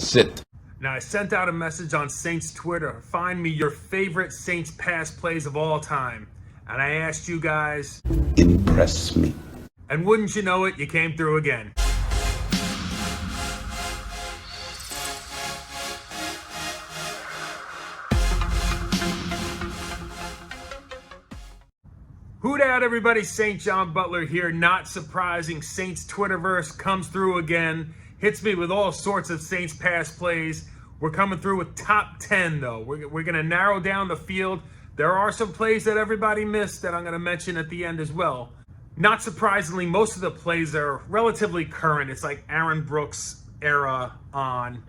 sit. Now, I sent out a message on Saints Twitter. Find me your favorite Saints pass plays of all time. And I asked you guys, Impress me. and wouldn't you know it, you came through again. Who dat, everybody? St. John Butler here. Not surprising, Saints Twitterverse comes through again. Hits me with all sorts of Saints pass plays. We're coming through with top 10, though. We're going to narrow down the field. There are some plays that everybody missed that I'm going to mention at the end as well. Not surprisingly, most of the plays are relatively current. It's like Aaron Brooks era on.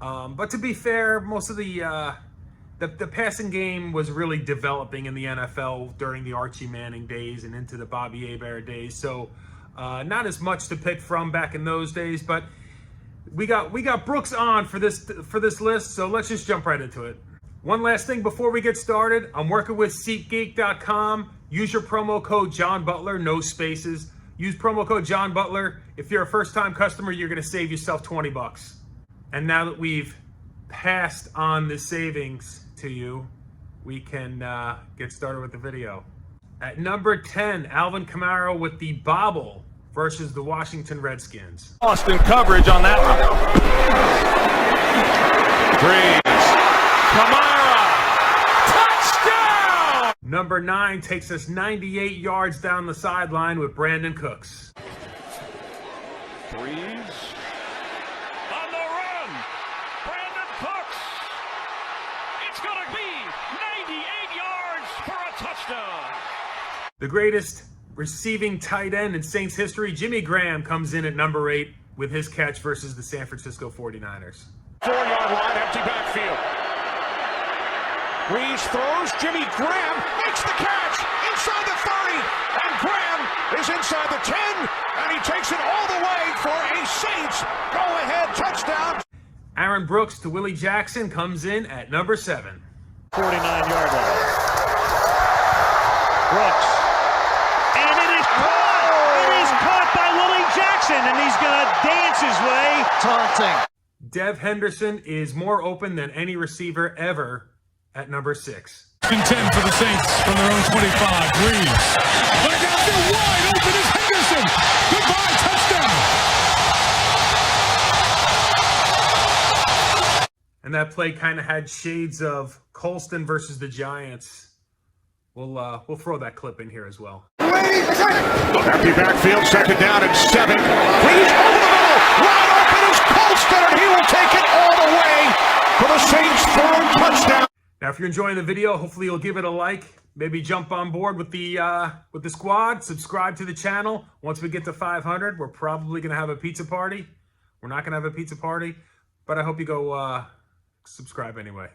But to be fair, most of the passing game was really developing in the NFL during the Archie Manning days and into the Bobby Hebert days. So not as much to pick from back in those days, but we got Brooks on for this list, so let's just jump right into it. One last thing before we get started, I'm working with SeatGeek.com. Use your promo code John Butler, no spaces. Use promo code John Butler. If you're a first-time customer, you're going to save yourself $20. And now that we've passed on the savings to you, we can get started with the video. At number 10, Alvin Kamara with the bobble versus the Washington Redskins. Colston coverage on that one. Brees. Kamara. Touchdown! Number 9 takes us 98 yards down the sideline with Brandin Cooks. Brees. On the run. Brandin Cooks. It's going to be 98 yards for a touchdown. The greatest receiving tight end in Saints history, Jimmy Graham, comes in at number 8 with his catch versus the San Francisco 49ers. 4-yard line, empty backfield. Brees throws, Jimmy Graham makes the catch inside the 30, and Graham is inside the 10, and he takes it all the way for a Saints go-ahead touchdown. Aaron Brooks to Willie Jackson comes in at number 7. 49-yard line. Brooks. And it is caught! It is caught by Willie Jackson, and he's going to dance his way. Taunting. Dev Henderson is more open than any receiver ever at number 6. 10 for the Saints from their own 25. Brees. But downfield wide open is Henderson. Goodbye, touchdown. And that play kind of had shades of Colston versus the Giants. We'll throw that clip in here as well. Empty backfield, second down and 7. Brees over the middle. Wide open is Colston, and he will take it all the way for the Saints' third touchdown. Now, if you're enjoying the video, hopefully you'll give it a like. Maybe jump on board with the squad. Subscribe to the channel. Once we get to 500, we're probably going to have a pizza party. We're not going to have a pizza party, but I hope you go subscribe anyway.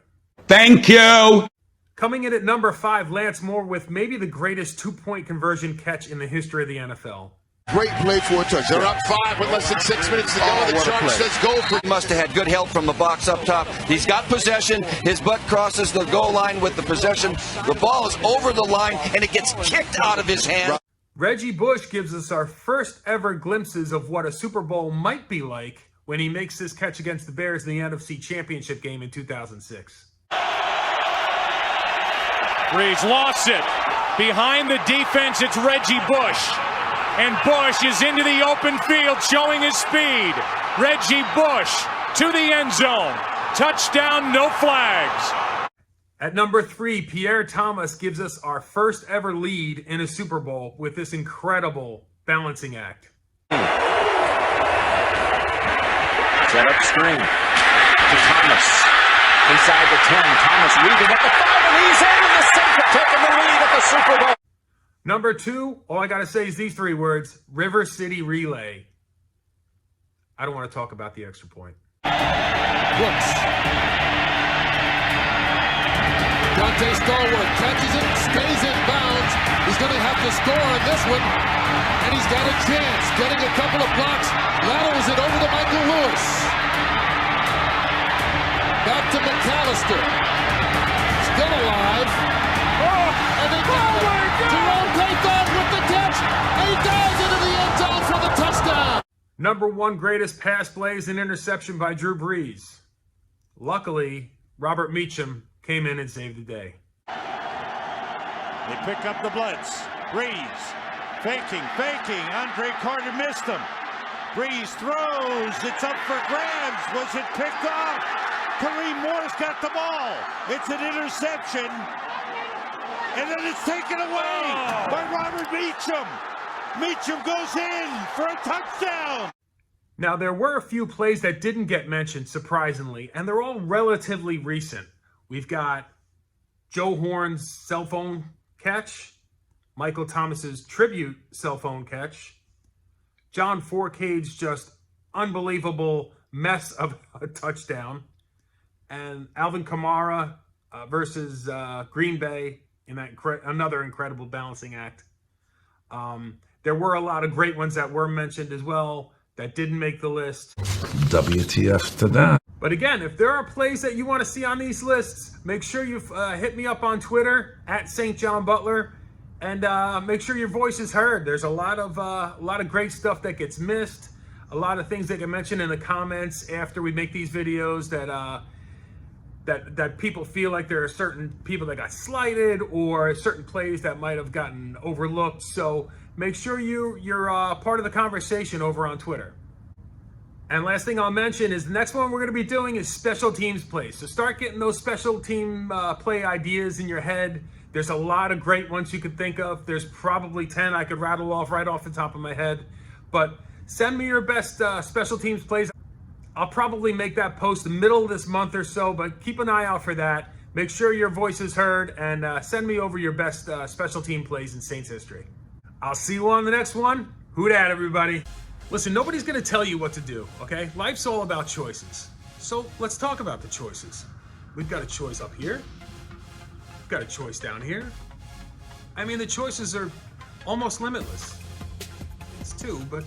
Thank you. Coming in at number 5, Lance Moore with maybe the greatest 2-point conversion catch in the history of the NFL. Great play for a touchdown. They're up 5 with less than 6 minutes to go. The charge says go for. He must have had good help from the box up top. He's got possession. His butt crosses the goal line with the possession. The ball is over the line, and it gets kicked out of his hand. Reggie Bush gives us our first ever glimpses of what a Super Bowl might be like when he makes this catch against the Bears in the NFC Championship game in 2006. Brees lost it. Behind the defense, it's Reggie Bush. And Bush is into the open field, showing his speed. Reggie Bush to the end zone. Touchdown, no flags. At number 3, Pierre Thomas gives us our first ever lead in a Super Bowl with this incredible balancing act. Set up screen to Thomas. Inside the 10, Thomas leading at the 5, and he's in, and the Saints have taken the lead at the Super Bowl. Number 2, all I got to say is these 3 words, River City Relay. I don't want to talk about the extra point. Brooks. Dante Stallworth catches it, stays in bounds. He's going to have to score on this one, and he's got a chance. Getting a couple of blocks, laterals it over to Michael Lewis. Back to McAllister. Still alive. And they got it. Jerome Payton with the catch. And he dives into the end zone for the touchdown. Number 1 greatest pass plays and interception by Drew Brees. Luckily, Robert Meachem came in and saved the day. They pick up the blitz. Brees faking. Andre Carter missed him. Brees throws. It's up for grabs. Was it picked off? Kareem Moore's got the ball. It's an interception. And then it's taken away by Robert Meachem. Meachem goes in for a touchdown. Now, there were a few plays that didn't get mentioned, surprisingly, and they're all relatively recent. We've got Joe Horn's cell phone catch, Michael Thomas's tribute cell phone catch, John Forcade's just unbelievable mess of a touchdown, and Alvin Kamara versus Green Bay in that another incredible balancing act. There were a lot of great ones that were mentioned as well that didn't make the list. WTF to that. But again, if there are plays that you want to see on these lists, make sure you hit me up on Twitter at SaintJohnButler, and make sure your voice is heard. There's a lot of great stuff that gets missed, a lot of things that get mentioned in the comments after we make these videos that people feel like there are certain people that got slighted or certain plays that might have gotten overlooked. So make sure you're part of the conversation over on Twitter. And last thing I'll mention is the next one we're going to be doing is special teams plays. So start getting those special team play ideas in your head. There's a lot of great ones you could think of. There's probably 10 I could rattle off right off the top of my head. But send me your best special teams plays. I'll probably make that post the middle of this month or so, but keep an eye out for that. Make sure your voice is heard, and send me over your best special team plays in Saints history. I'll see you on the next one. Who dat, everybody? Listen, nobody's going to tell you what to do, okay? Life's all about choices. So let's talk about the choices. We've got a choice up here. We've got a choice down here. I mean, the choices are almost limitless. It's two, but